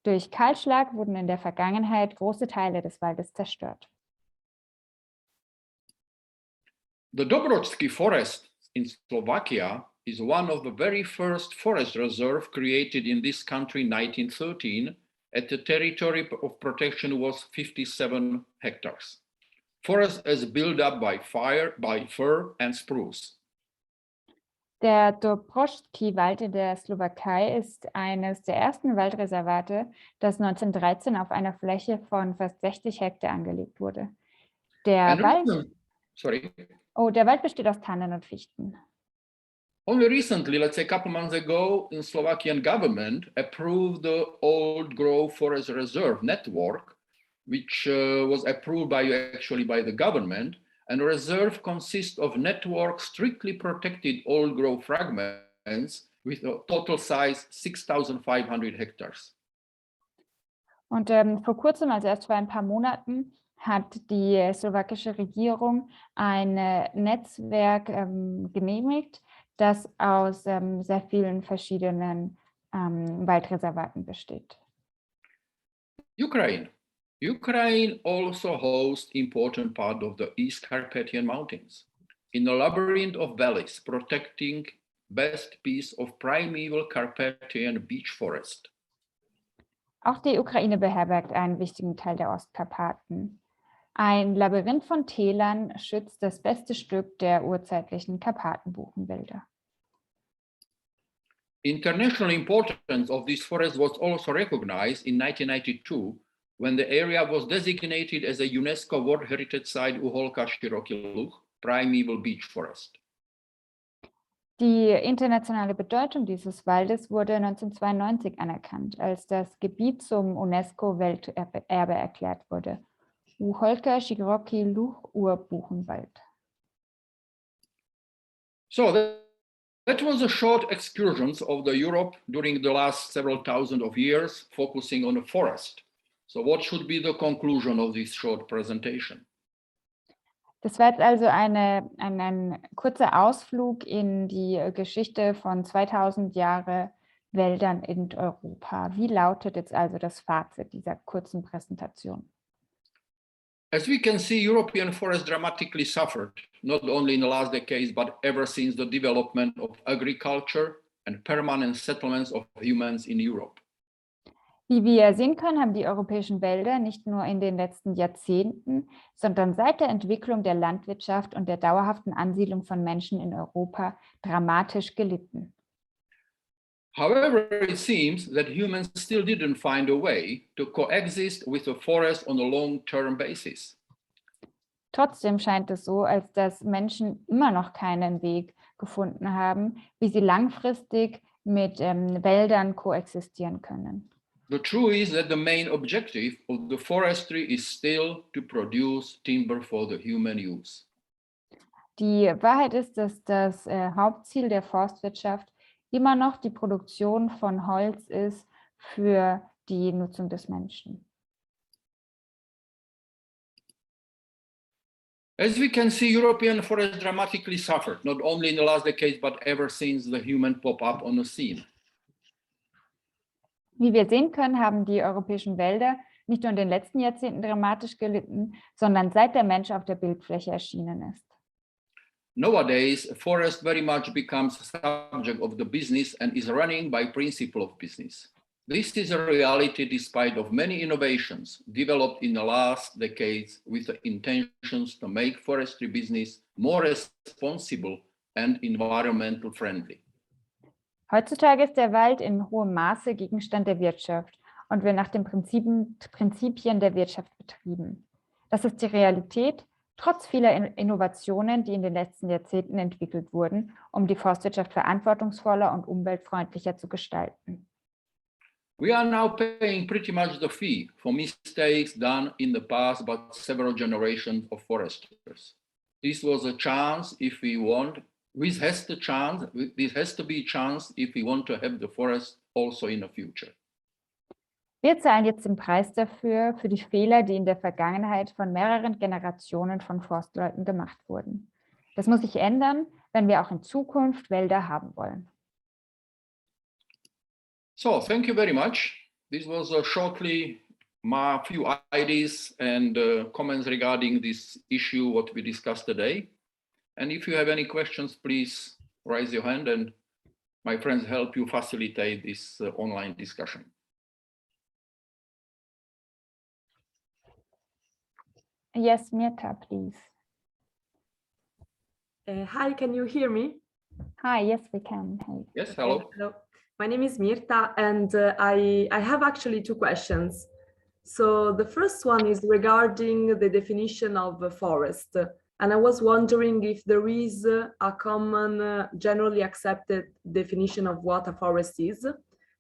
Durch Kahlschlag wurden in der Vergangenheit große Teile des Waldes zerstört. The Dobrodsky Forest in Slovakia is one of the very first forest reserve created in this country in 1913, and the territory of protection was 57 hectares. Forest is built up by fir and spruce. Der Dobrodsky-Wald in der Slowakei ist eines der ersten Waldreservate, das 1913 auf einer Fläche von fast 60 Hektar angelegt wurde. Der Wald besteht aus Tannen und Fichten. Only recently, let's say a couple months ago, the Slovakian government approved the Old Growth Forest Reserve network, which was approved by the government. And the reserve consists of network strictly protected old growth fragments with a total size 6,500 hectares. Und vor kurzem, also erst vor ein paar Monaten, hat die slowakische Regierung ein Netzwerk genehmigt, das aus sehr vielen verschiedenen Waldreservaten besteht. Ukraine also hosts important part of the East Carpathian Mountains, in a labyrinth of valleys protecting best piece of primeval Carpathian beech forest. Auch die Ukraine beherbergt einen wichtigen Teil der Ostkarpaten. Ein Labyrinth von Tälern schützt das beste Stück der urzeitlichen Karpatenbuchenwälder. International importance of this forest was also recognized in 1992 when the area was designated as a UNESCO World Heritage Site Uholka Shiroki Luch, primeval beech forest. Die internationale Bedeutung dieses Waldes wurde 1992 anerkannt, als das Gebiet zum UNESCO-Welterbe erklärt wurde. Uholka Shiroki Luch Urbuchenwald. So that was a short excursion of the Europe during the last several thousand of years, focusing on the forest. So what should be the conclusion of this short presentation? Das war jetzt also ein kurzer Ausflug in die Geschichte von 2000 Jahre Wäldern in Europa. Wie lautet jetzt also das Fazit dieser kurzen Präsentation? As we can see, European forests dramatically suffered, not only in the last decades, but ever since the development of agriculture and permanent settlements of humans in Europe. Wie wir sehen können, haben die europäischen Wälder nicht nur in den letzten Jahrzehnten, sondern seit der Entwicklung der Landwirtschaft und der dauerhaften Ansiedlung von Menschen in Europa dramatisch gelitten. However, it seems that humans still didn't find a way to coexist with the forest on a long-term basis. Trotzdem scheint es so, als dass Menschen immer noch keinen Weg gefunden haben, wie sie langfristig mit Wäldern koexistieren können. The truth is that the main objective of the forestry is still to produce timber for the human use. Die Wahrheit ist, dass das Hauptziel der Forstwirtschaft immer noch die Produktion von Holz ist für die Nutzung des Menschen. As we can see, European forests dramatically suffered, not only in the last decades, but ever since the human pop up on the scene. Wie wir sehen können, haben die europäischen Wälder nicht nur in den letzten Jahrzehnten dramatisch gelitten, sondern seit der Mensch auf der Bildfläche erschienen ist. Nowadays, a forest very much becomes a subject of the business and is running by principle of business. This is a reality despite of many innovations developed in the last decades with the intentions to make forestry business more responsible and environmental friendly. Heutzutage ist der Wald in hohem Maße Gegenstand der Wirtschaft und wird nach den Prinzipien der Wirtschaft betrieben. Das ist die Realität, trotz vieler Innovationen, die in den letzten Jahrzehnten entwickelt wurden, um die Forstwirtschaft verantwortungsvoller und umweltfreundlicher zu gestalten. We are now paying pretty much the fee for mistakes done in the past by several generations of foresters. This was a chance if we want. This has to be a chance if we want to have the forest also in the future. Wir zahlen jetzt den Preis dafür, für die Fehler, die in der Vergangenheit von mehreren Generationen von Forstleuten gemacht wurden. Das muss sich ändern, wenn wir auch in Zukunft Wälder haben wollen. So, thank you very much. This was shortly my few ideas and comments regarding this issue, what we discussed today. And if you have any questions, please raise your hand and my friends help you facilitate this online discussion. Yes, Mirta, please. Hi, can you hear me? Hi, yes, we can. Hey. Yes, hello. Hello. My name is Mirta, and I have actually two questions. So the first one is regarding the definition of a forest. And I was wondering if there is a common, generally accepted definition of what a forest is.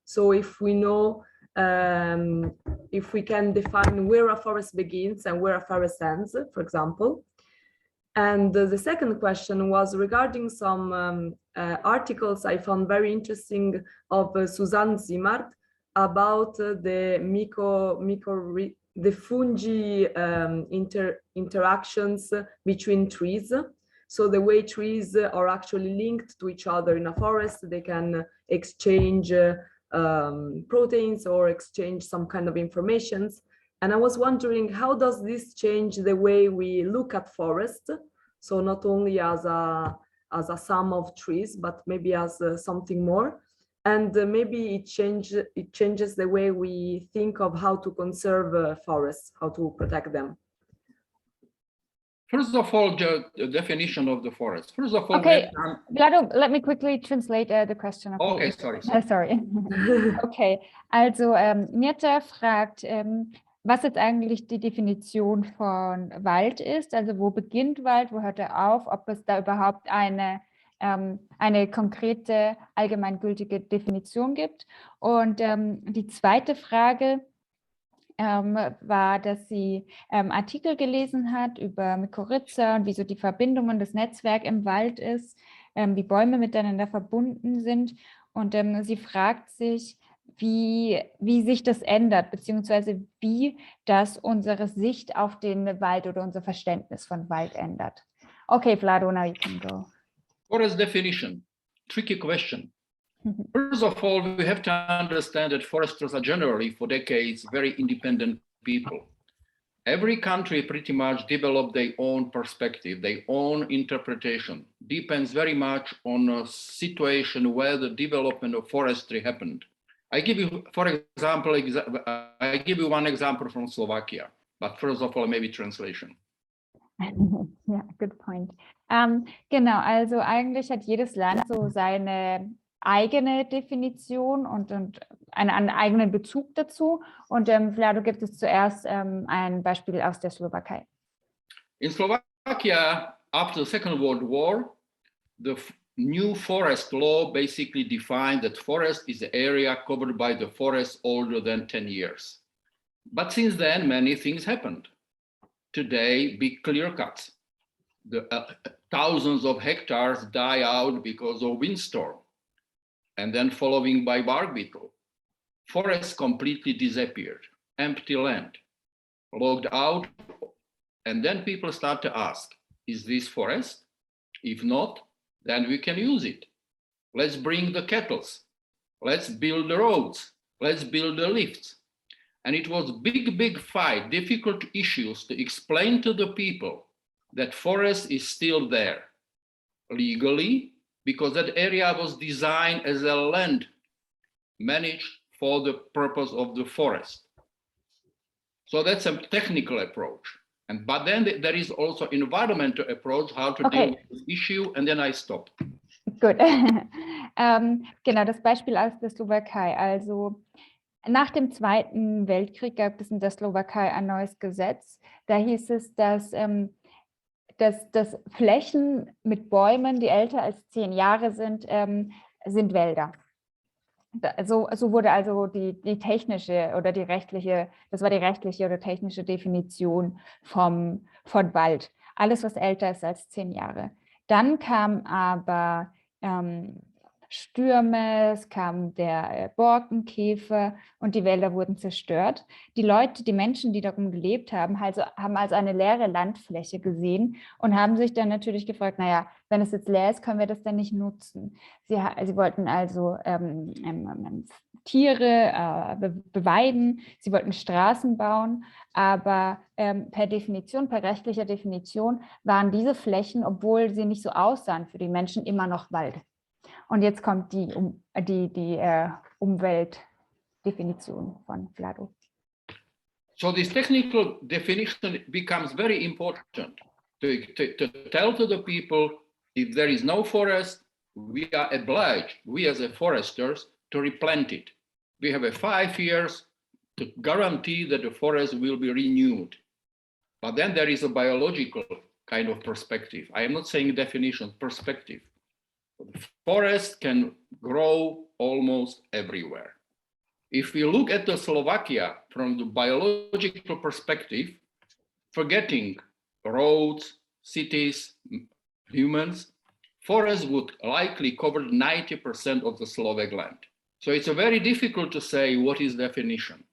So if we know, if we can define where a forest begins and where a forest ends, for example. And the second question was regarding some articles I found very interesting of Susanne Simard about the fungi interactions between trees. So the way trees are actually linked to each other in a forest, they can exchange proteins or exchange some kind of informations. And I was wondering, how does this change the way we look at forests? So not only as a sum of trees, but maybe as something more. And maybe it changes the way we think of how to conserve forests, how to protect them. First of all, the definition of the forest. First of all, Okay, Vlado, let me quickly translate the question. Okay, sorry. Sorry. Okay, also Mirta fragt, was jetzt eigentlich die Definition von Wald ist, also wo beginnt Wald, wo hört er auf, ob es da überhaupt eine konkrete, allgemeingültige Definition gibt. Und die zweite Frage war, dass sie Artikel gelesen hat über Mykorrhiza und wieso die Verbindungen, das Netzwerk im Wald ist, wie Bäume miteinander verbunden sind. Und sie fragt sich, wie sich das ändert, beziehungsweise wie das unsere Sicht auf den Wald oder unser Verständnis von Wald ändert. Okay, Vlado, now you can go. Forest definition, tricky question. First of all, we have to understand that foresters are generally, for decades, very independent people. Every country pretty much developed their own perspective, their own interpretation. Depends very much on a situation where the development of forestry happened. I give you, for example, I give you one example from Slovakia, but first of all, maybe translation. Ja, good point. Genau, also eigentlich hat jedes Land so seine eigene Definition und einen eigenen Bezug dazu. Und Vlado gibt es zuerst ein Beispiel aus der Slowakei. In Slovakia, after the Second World War, the new forest law basically defined that forest is the area covered by the forest older than 10 years. But since then, many things happened. Today, big clear cuts. The thousands of hectares die out because of windstorm, and then following by bark beetle. Forests completely disappeared, empty land, logged out, and then people start to ask, is this forest? If not, then we can use it. Let's bring the kettles. Let's build the roads. Let's build the lifts. And it was big fight, difficult issues to explain to the people that forest is still there legally, because that area was designed as a land managed for the purpose of the forest. So that's a technical approach. But then there is also environmental approach, how to deal with this issue, and then I stop. Gut. Genau, das Beispiel aus der Slowakei. Also nach dem Zweiten Weltkrieg gab es in der Slowakei ein neues Gesetz. Da hieß es, dass Flächen mit Bäumen, die älter als 10 Jahre sind, sind Wälder. So wurde also die technische oder die rechtliche, das war die rechtliche oder technische Definition von Wald. Alles, was älter ist als 10 Jahre. Dann kam aber Stürme, es kam der Borkenkäfer und die Wälder wurden zerstört. Die Menschen, die darum gelebt haben, haben also eine leere Landfläche gesehen und haben sich dann natürlich gefragt, naja, wenn es jetzt leer ist, können wir das dann nicht nutzen. Sie wollten also Tiere beweiden, sie wollten Straßen bauen, aber per rechtlicher Definition waren diese Flächen, obwohl sie nicht so aussahen für die Menschen, immer noch Wald. Und jetzt kommt die Umweltdefinition von Vlado. So this technical definition becomes very important to tell to the people, if there is no forest, we are obliged, we as a foresters, to replant it. We have 5 years to guarantee that the forest will be renewed. But then there is a biological kind of perspective. I am not saying definition, perspective. Forest can grow almost everywhere. If we look at the Slovakia from the biological perspective, forgetting roads, cities, humans, forest would likely cover 90% of the Slovak land. So it's very difficult to say what is definition.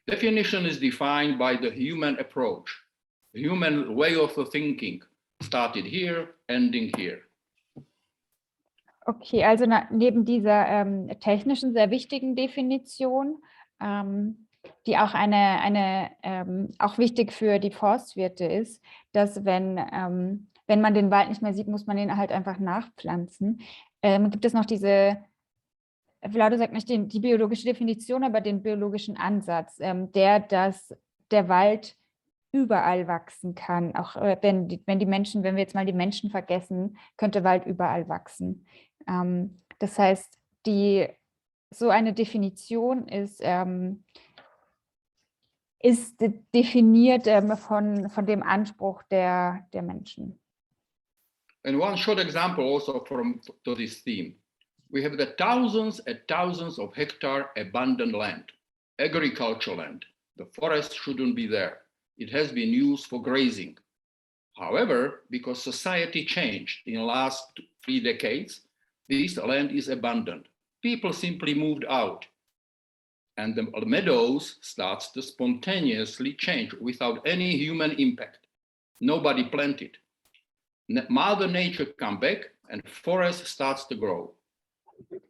Definition is defined by the human approach, the human way of thinking, started here, ending here. Okay, also neben dieser technischen, sehr wichtigen Definition, die auch auch wichtig für die Forstwirte ist, dass wenn man den Wald nicht mehr sieht, muss man ihn halt einfach nachpflanzen. Gibt es noch Vlado sagt nicht die biologische Definition, aber den biologischen Ansatz, dass der Wald überall wachsen kann. Auch wenn wir jetzt mal die Menschen vergessen, könnte Wald überall wachsen. Das heißt, so eine Definition ist definiert von dem Anspruch der Menschen. And one short example also to this theme. We have the thousands and thousands of hectare abandoned land, agricultural land. The forest shouldn't be there. It has been used for grazing. However, because society changed in the last 3 decades, this land is abandoned. People simply moved out. And the meadows starts to spontaneously change without any human impact. Nobody planted. Mother Nature comes back and forest starts to grow.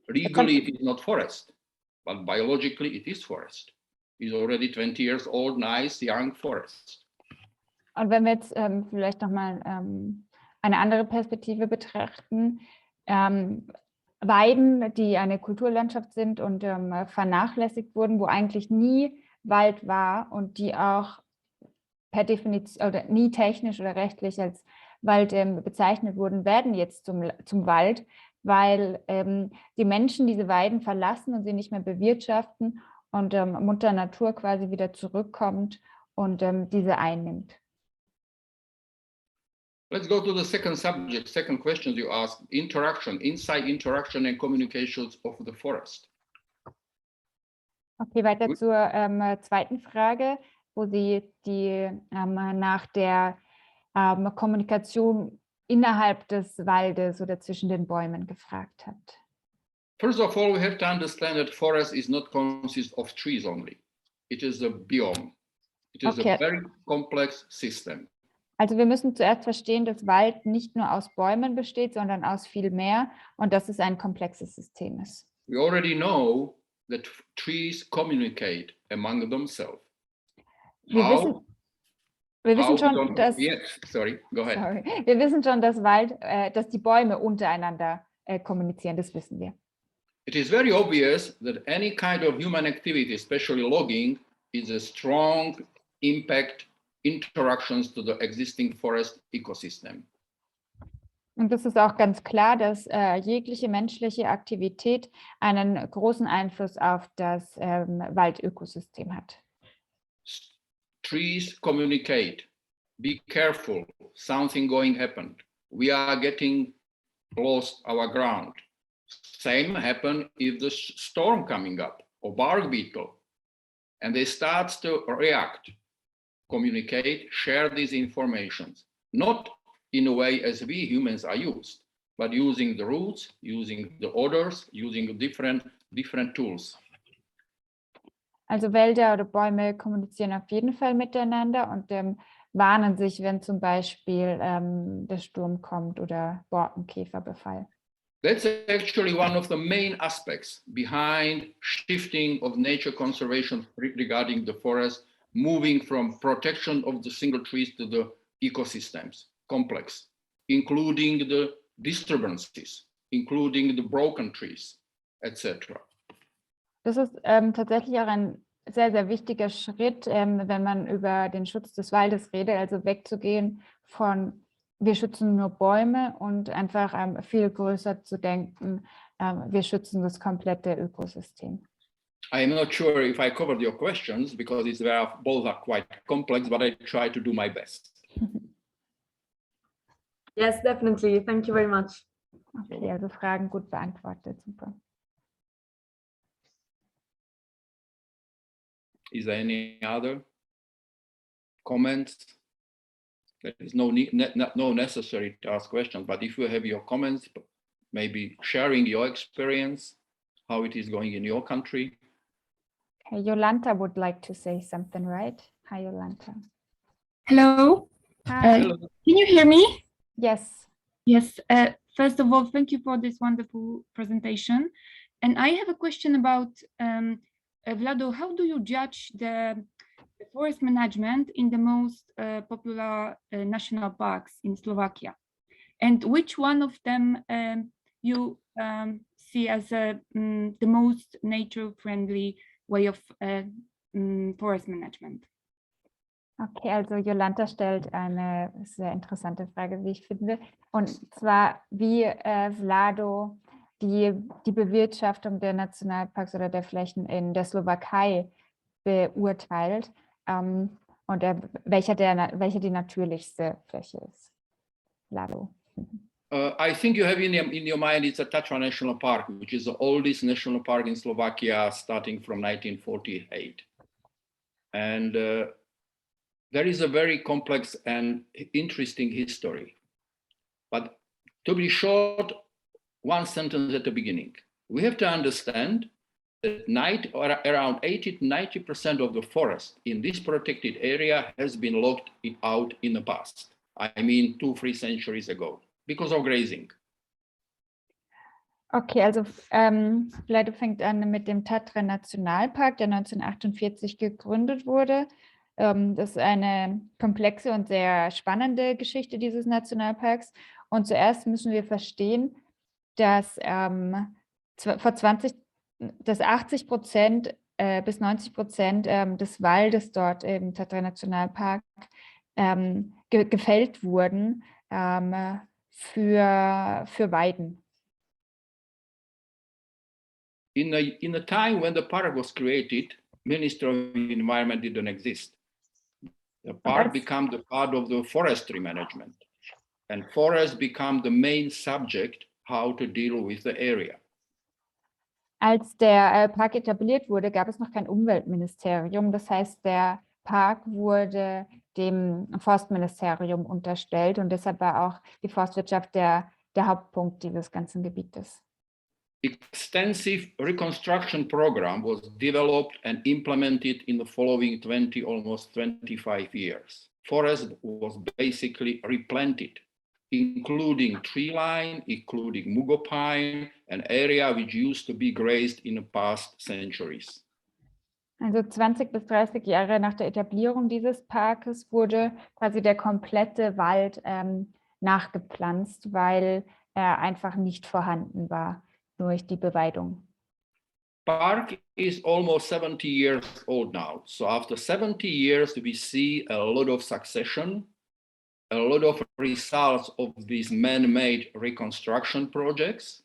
Legally, it is not forest, but biologically, it is forest. It's already 20 years old, nice, young forest. Und wenn wir jetzt vielleicht nochmal eine andere Perspektive betrachten, Weiden, die eine Kulturlandschaft sind und vernachlässigt wurden, wo eigentlich nie Wald war und die auch per Definition oder nie technisch oder rechtlich als Wald bezeichnet wurden, werden jetzt zum Wald, weil die Menschen diese Weiden verlassen und sie nicht mehr bewirtschaften und Mutter Natur quasi wieder zurückkommt und diese einnimmt. Let's go to the second subject, second question you asked, inside interaction and communications of the forest. Okay, weiter zur zweiten Frage, wo sie nach der Kommunikation innerhalb des Waldes oder zwischen den Bäumen gefragt hat. First of all, we have to understand that forest is not consist of trees only. It is a biome. It is a very complex system. Also wir müssen zuerst verstehen, dass Wald nicht nur aus Bäumen besteht, sondern aus viel mehr und dass es ein komplexes System ist. We already know that trees communicate among themselves. Wir wissen schon, dass dass die Bäume untereinander kommunizieren, das wissen wir. It is very obvious that any kind of human activity, especially logging, is a strong impact interactions to the existing forest ecosystem. Und es ist auch ganz klar, dass jegliche menschliche Aktivität einen großen Einfluss auf das Waldökosystem hat. Trees communicate. Be careful, something going happened. We are getting lost our ground. Same happen if the storm coming up or bark beetle, and they start to react, communicate, share these informations, not in a way as we humans are used, but using the roots, using the odors, using different tools. Also Wälder oder Bäume kommunizieren auf jeden Fall miteinander und warnen sich, wenn zum Beispiel der Sturm kommt oder Borkenkäferbefall. That's actually one of the main aspects behind shifting of nature conservation regarding the forest, moving from protection of the single trees to the ecosystems complex, including the disturbances, including the broken trees, etc. Das ist tatsächlich auch ein sehr, sehr wichtiger Schritt, wenn man über den Schutz des Waldes redet, also wegzugehen von wir schützen nur Bäume und einfach viel größer zu denken, wir schützen das komplette Ökosystem. I am not sure if I covered your questions because both are quite complex, but I try to do my best. Yes, definitely. Thank you very much. Okay, also Fragen gut beantwortet, super. Is there any other comments? There is no necessary to ask questions, but if you have your comments, maybe sharing your experience, how it is going in your country. Hey, Jolanta would like to say something, right? Hi, Jolanta. Hello. Hi. Hello. Can you hear me? Yes. Yes. First of all, thank you for this wonderful presentation. And I have a question about, Vlado, how do you judge the forest management in the most popular national parks in Slovakia? And which one of them you see as the most nature-friendly way of forest management? Okay, also Jolanta stellt eine sehr interessante Frage, wie ich finde. Und zwar, wie Vlado die Bewirtschaftung der Nationalparks oder der Flächen in der Slowakei beurteilt und welche die natürlichste Fläche ist. Vlado. I think you have in your mind it's a Tatra National Park, which is the oldest national park in Slovakia, starting from 1948. And there is a very complex and interesting history. But to be short, one sentence at the beginning. We have to understand that around 80 to 90% of the forest in this protected area has been locked out in the past. I mean, 2-3 centuries ago, because of grazing. Okay, also Vlado fängt an mit dem Tatra Nationalpark, der 1948 gegründet wurde. Das ist eine komplexe und sehr spannende Geschichte dieses Nationalparks. Und zuerst müssen wir verstehen, dass dass 80% bis 90% des Waldes dort im Tatra Nationalpark gefällt wurden für Weiden. In a time when the park was created, Ministry of Environment didn't exist. The park became the part of the forestry management, and forests become the main subject how to deal with the area. Als der Park etabliert wurde, gab es noch kein Umweltministerium. Das heißt, der Park wurde dem Forstministerium unterstellt und deshalb war auch die Forstwirtschaft der Hauptpunkt dieses ganzen Gebietes. Extensive reconstruction program was developed and implemented in the following almost 25 years. Forest was basically replanted, including tree line, including mugo pine, an area which used to be grazed in the past centuries. Also 20 bis 30 Jahre nach der Etablierung dieses Parkes wurde quasi der komplette Wald nachgepflanzt, weil er einfach nicht vorhanden war durch die Beweidung. Park is almost 70 years old now. So after 70 years, we see a lot of succession, a lot of results of these man-made reconstruction projects.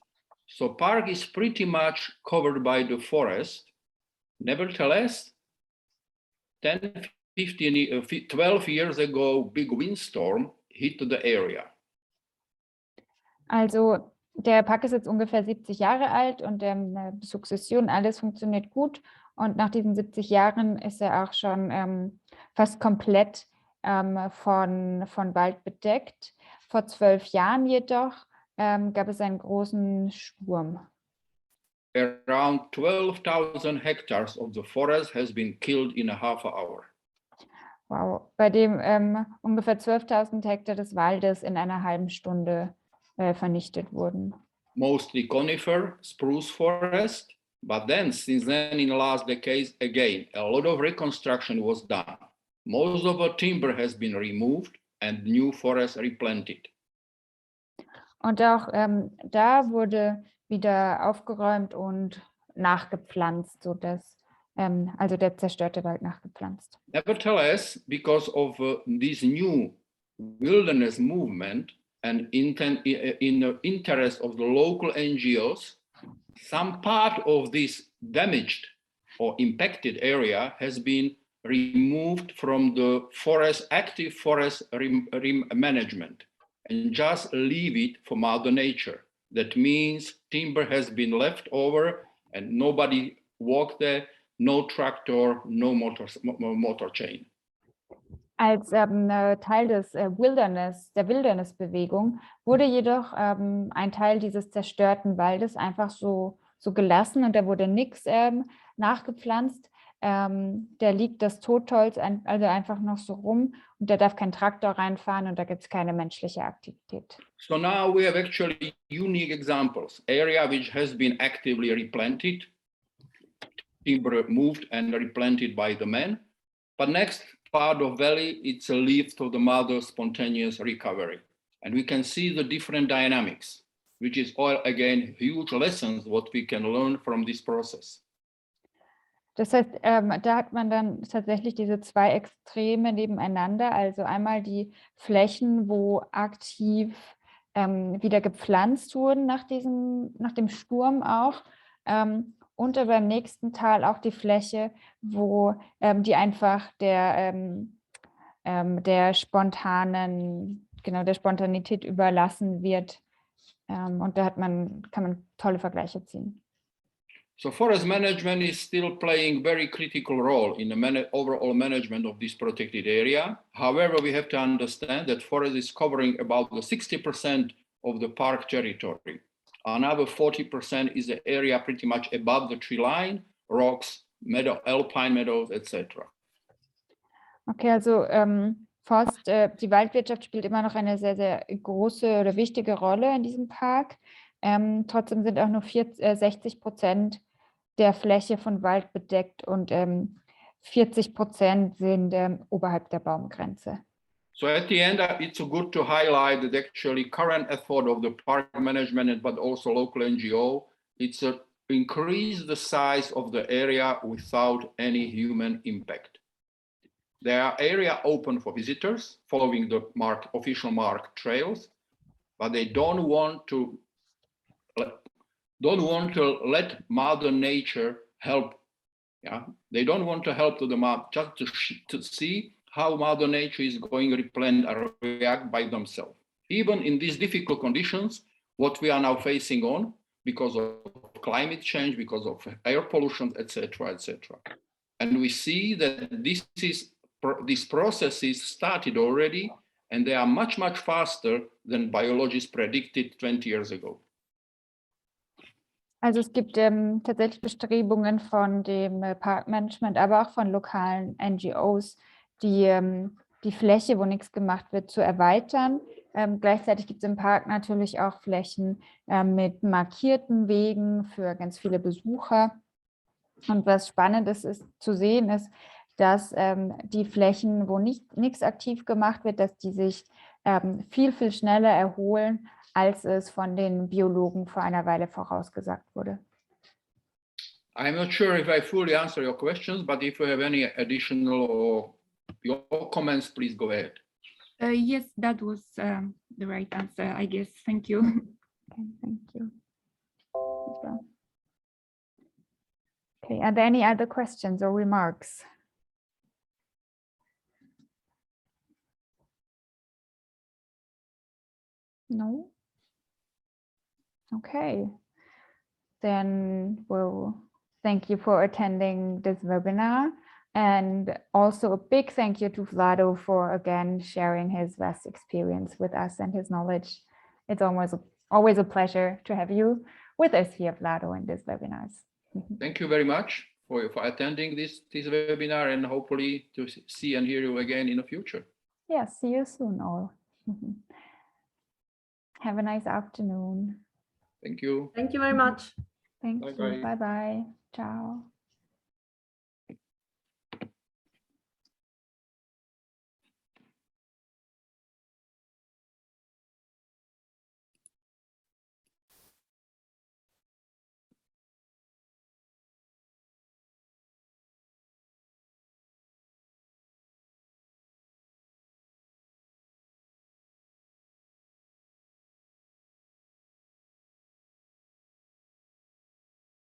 So park is pretty much covered by the forest. Nevertheless, 10, 15, 12 years ago, big windstorm hit the area. Also der Park ist jetzt ungefähr 70 Jahre alt und Sukzession, alles funktioniert gut. Und nach diesen 70 Jahren ist er auch schon fast komplett von Wald bedeckt. Vor 12 Jahren jedoch gab es einen großen Sturm. Around 12,000 hectares of the forest has been killed in a half an hour. Wow, bei dem ungefähr 12.000 Hektar des Waldes in einer halben Stunde vernichtet wurden. Mostly conifer, spruce forest, but then since then in the last decades again, a lot of reconstruction was done. Most of the timber has been removed and new forest replanted. Und auch da wurde wieder aufgeräumt und nachgepflanzt, sodass also der zerstörte Wald nachgepflanzt. Nevertheless, because of this new wilderness movement and in the interest of the local NGOs, some part of this damaged or impacted area has been removed from the active forest management and just leave it for Mother Nature. That means timber has been left over and nobody walked there, no tractor, no motor chain. Als Teil der Wilderness-Bewegung wurde jedoch ein Teil dieses zerstörten Waldes einfach so gelassen und da wurde nichts nachgepflanzt. Da liegt das Totholz also einfach noch so rum und da darf kein Traktor reinfahren und da gibt es keine menschliche Aktivität. So now we have actually unique examples. Area which has been actively replanted, timber moved and replanted by the man, but next part of valley, it's a lift of the mother spontaneous recovery. And we can see the different dynamics, which is all again huge lessons what we can learn from this process. Das heißt, da hat man dann tatsächlich diese zwei Extreme nebeneinander, also einmal die Flächen, wo aktiv wieder gepflanzt wurden nach dem Sturm auch, und aber im nächsten Tal auch die Fläche, wo die einfach der Spontanität überlassen wird. Und da kann man tolle Vergleiche ziehen. So forest management is still playing very critical role in the overall management of this protected area. However, we have to understand that forest is covering about 60% of the park territory. Another 40% is the area pretty much above the tree line, rocks, alpine meadows, etc. Okay, also die Waldwirtschaft spielt immer noch eine sehr, sehr große oder wichtige Rolle in diesem Park. Trotzdem sind auch nur 60% der Fläche von Wald bedeckt und 40% sind oberhalb der Baumgrenze. So at the end, it's good to highlight that actually current effort of the park management, but also local NGO, it's to increase the size of the area without any human impact. There are areas open for visitors following the official marked trails, but they don't want to let Mother Nature help. Yeah, they don't want to help to the map, just to see how Mother Nature is going to react by themselves. Even in these difficult conditions, what we are now facing on because of climate change, because of air pollution, etc., etc. And we see that these processes started already, and they are much, much faster than biologists predicted 20 years ago. Also es gibt tatsächlich Bestrebungen von dem Parkmanagement, aber auch von lokalen NGOs, die Fläche, wo nichts gemacht wird, zu erweitern. Gleichzeitig gibt es im Park natürlich auch Flächen mit markierten Wegen für ganz viele Besucher. Und was spannend ist zu sehen, ist, dass die Flächen, wo nichts aktiv gemacht wird, dass die sich viel, viel schneller erholen, als es von den Biologen vor einer Weile vorausgesagt wurde. I'm not sure if I fully answer your questions, but if you have any additional or your comments, please go ahead. Yes, that was the right answer, I guess. Thank you. Okay, thank you. Okay, are there any other questions or remarks? No? Okay, then we'll thank you for attending this webinar, and also a big thank you to Vlado for again sharing his vast experience with us and his knowledge. It's always a pleasure to have you with us here, Vlado, in these webinars. Thank you very much for attending this webinar, and hopefully to see and hear you again in the future. Yes, see you soon all. Have a nice afternoon. Thank you. Thank you very much. Thank you. Bye-bye. Ciao.